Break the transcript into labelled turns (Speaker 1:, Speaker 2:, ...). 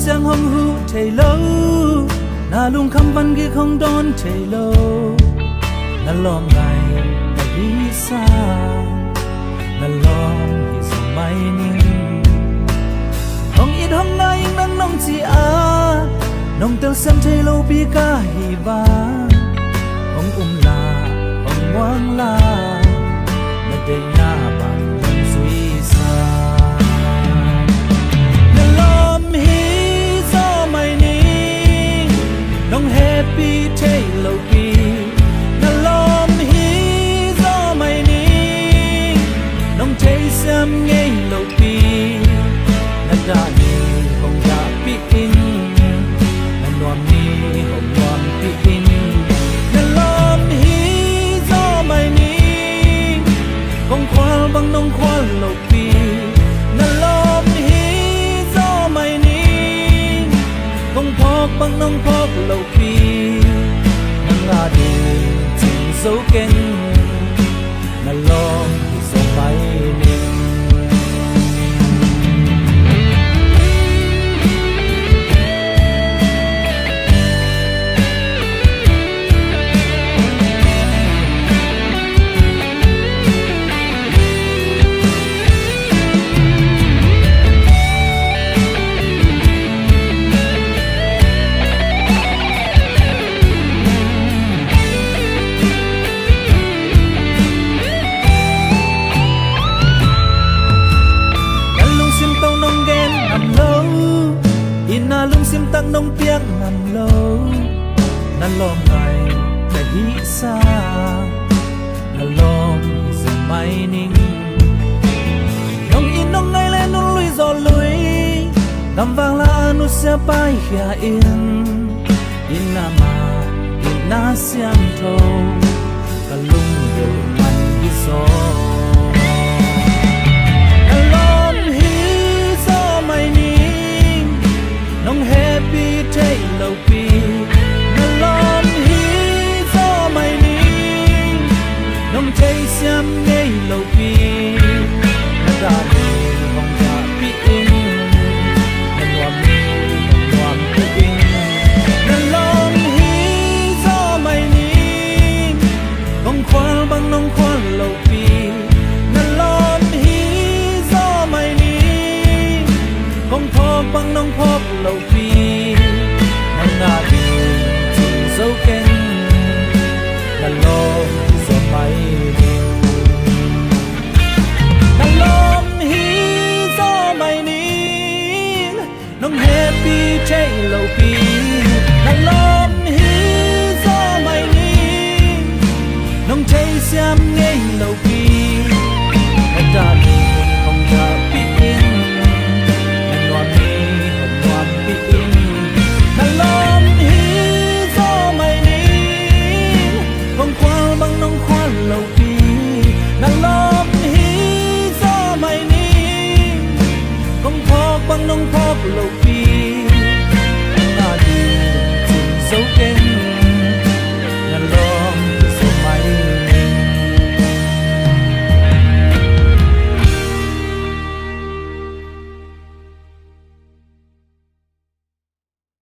Speaker 1: sang hong hu thầy lâu na lung khăm văn ghi không đón thầy lâu na lom ngày na đi xa na lom hi sông mai ninh hong ít hong na in nang nong chi a nong tel sem thầy lâu bi ca hi ba hong la hong wang la na day na bang nong suy sa nong happy thay lâu pi na lom hi do mai ni nong thay xem nghe lâu pi na đã ni hong đã pi in na loam ni hong loam pi in na lom hi do mai ni hong khoal bang nong khoal lâu pi na lom hi do mai ni hong phok bang nong phok lâu pi nang nga đi chim dấu ken na lom thì sông bay ninh sim tắc nông tiếng nằm lâu na lom ngày ta hi xa na lom dừng mai ninh nông in nông ngày lên nông lui gió lui ngắm vàng là nút xe bay khia in na mà in na xiêm thâu cả lung đều mạnh đi gió nong happy thay lâu pi na lom hi do mai ni nong thay xem nghe lâu pi na đã đi hong đã pi in na loam ni hong loam pi in na lom hi do mai ni hong khoal bang nong khoal lâu pi na lom hi do mai ni hong phok bang nong phok lâu pi nang nga đi chim dấu ken na lom gió bay ninh na lom hi gió bay ninh nong happy thay lâu pi na lom